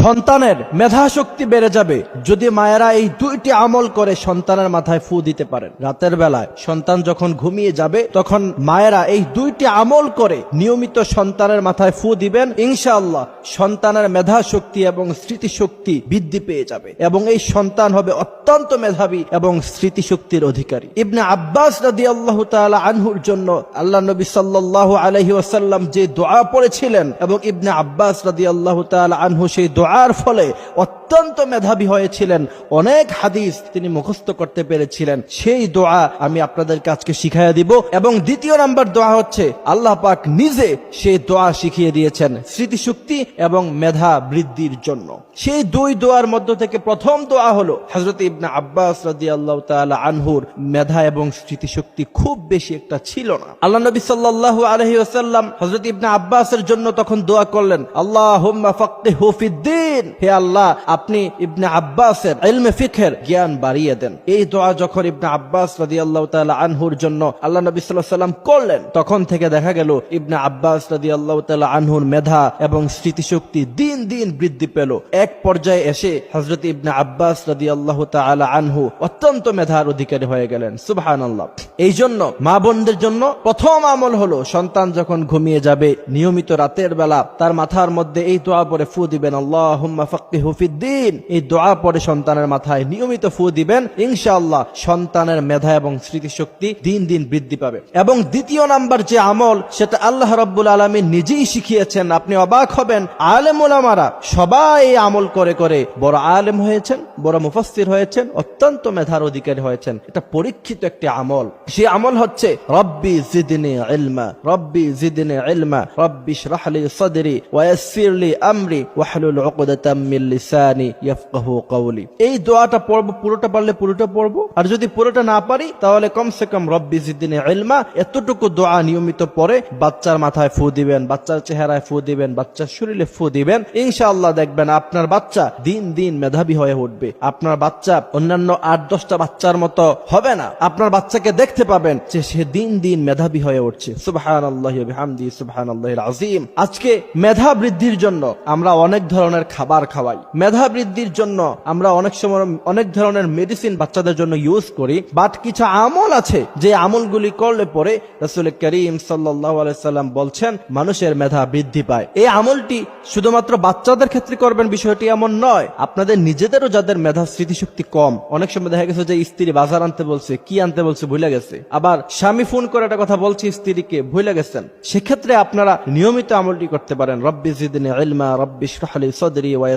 সন্তানের মেধা শক্তি বেড়ে যাবে যদি মায়েরা এই দুইটি আমল করে সন্তানের মাথায় ফু দিতে পারেন। রাতের বেলায় সন্তান যখন ঘুমিয়ে যাবে তখন মায়েরা এই দুইটি আমল করে নিয়মিত সন্তানের মাথায় ফু দিবেন, ইনশাআল্লাহ সন্তানের মেধা শক্তি এবং স্মৃতিশক্তি বৃদ্ধি পেয়ে যাবে এবং এই সন্তান হবে অত্যন্ত মেধাবী এবং স্মৃতিশক্তির অধিকারী। ইবনে আব্বাস রাদিয়াল্লাহু তাআলা আনহুর জন্য আল্লাহ নবী সাল্লাল্লাহু আলাইহি ওয়াসাল্লাম যে দোয়া পড়েছিলেন এবং ইবনে আব্বাস রাদিয়াল্লাহু তাআলা আনহু সেই দোয়ার ফলে অত্যন্ত মেধাবী হয়েছিলেন, অনেক হাদিস তিনি মুখস্থ করতে পেরেছিলেন। সেই দোয়া আমি আপনাদেরকে আজকে শিখাইয়া দিব এবং দ্বিতীয় নাম্বার দোয়া হচ্ছে আল্লাহ পাক নিজে সেই দোয়া শিখিয়ে দিয়েছেন স্মৃতিশক্তি এবং মেধা বৃদ্ধির জন্য। সেই দুই দোয়ার মধ্য থেকে প্রথম দোয়া হলো হযরত ইবনে আব্বাস রাদিয়াল্লাহু তাআলা আনহুর মেধা এবং স্মৃতিশক্তি খুব বেশি একটা ছিল না। আল্লাহ নবী সাল্লাল্লাহু আলাইহি ওয়াসাল্লাম হযরত ইবনে আব্বাসের জন্য তখন দোয়া করলেন, আল্লাহুম্মা ফাক্কিহু ফিদ্দীন, হে আল্লাহ আপনি ইবনে আব্বাসের ইলমে ফিকহের জ্ঞান বাড়িয়ে দেন। এই দোয়া যখন ইবনে আব্বাস রাদিয়াল্লাহু তাআলা আনহুর জন্য আল্লাহ নবী সাল্লাল্লাহু আলাইহি ওয়াসাল্লাম করলেন, তখন থেকে দেখা গেল ইবনে আব্বাস রাদিয়াল্লাহু তাআলা আনহুর মেধা এবং স্মৃতিশক্তি দিন দিন বৃদ্ধি পেল। এক পর্যায়ে এসে হযরত ইবনে আব্বাস রাদিয়াল্লাহু তাআলা আনহু অত্যন্ত মেধার অধিকারী হয়ে গেলেন। সুবহানাল্লাহ। এই জন্য মা বোনদের জন্য প্রথম আমল হলো সন্তান যখন ঘুমিয়ে যাবে নিয়মিত রাতের বেলা তার মাথার মধ্যে এই দোয়া পড়ে ফু দিবেন, আল্লাহুম্মা ফাক্কিহু ফিদ্দীন। এই দোয়া পড়ে সন্তানের মাথায় নিয়মিত ফু দিবেন, ইনশাআল্লাহ সন্তানের মেধা এবং স্মৃতিশক্তি দিন দিন বৃদ্ধি পাবে। এবং দ্বিতীয় নাম্বার যে আমল সেটা আল্লাহ রাব্বুল আলামিন নিজেই শিখিয়েছেন, আপনি অবাক হবেন আলেম ওলামারা সবাই এই আমল করে করে বড় আলেম হয়েছেন, বড় মুফাসসির হয়েছেন, অত্যন্ত মেধার অধিকারী হয়েছেন। এটা পরীক্ষিত একটি আমল। সেই আমল হচ্ছে রব্বি জিদনি ইলমা, রব্বি জিদনি ইলমা, রব্বি ইশরাহ লি সাদরি ওয়া ইয়াসসির লি আমরি ওয়াহলুল উকদাতাম মিন লিসানি ইয়াফকাহু কওলি। এই দোয়াটা পড়ব, পুরোটা পারলে পুরোটা পড়ব, আর যদি পুরোটা না পারি তাহলে কমসে কম রব্বি জিদনি ইলমা এতটুকু দোয়া নিয়মিত পড়ে বাচ্চার মাথায় ফু দিবেন, বাচ্চার চেহারায় ফু দিবেন, বাচ্চার শরীরে ফু দিবেন, ইনশাআল্লাহ দেখবেন আপনার বাচ্চা দিন দিন মেধাবী হয়ে উঠবে। আপনার বাচ্চা অন্যান্য 8-10টা বাচ্চার মতো হবে না। আপনার বাচ্চাকে দেখতে পাবেন যে সে দিন দিন মেধাবী হয়ে উঠছে। সুবহানাল্লাহি ওয়া বিহামদিহি সুবহানাল্লাহিল আযীম। আজকে মেধা বৃদ্ধির জন্য আমরা অনেক ধরনের খাবার খাওয়াই, মেধা বৃদ্ধির জন্য আমরা অনেক সময় অনেক ধরনের মেডিসিন বাচ্চাদের জন্য ইউজ করি, বাট কিছু আমল আছে যে আমলগুলি করলে পরে রাসূল করিম সাল্লাল্লাহু আলাইহি সাল্লাম বলছেন মানুষের মেধা বৃদ্ধি পায়। এই আমলটি শুধুমাত্র বাচ্চাদের ক্ষেত্রে করবেন বিষয়টি এমন নয়, আপনাদের নিজেদেরও যাদের মেধা স্মৃতিশক্তি কম, অনেক সময় দেখা গেছে যে স্ত্রী বাজার আনতে বলছে, কি আনতে বলছে ভুলে গেছে, আবার স্বামী ফোন করে একটা কথা বলছে স্ত্রীকে ভুলে গেছেন, সেক্ষেত্রে আপনারা নিয়মিত আমলটি করতে পারেন। রব্বি জিদনি ইলমা, রব্বি ইশরাহ লি সাদরি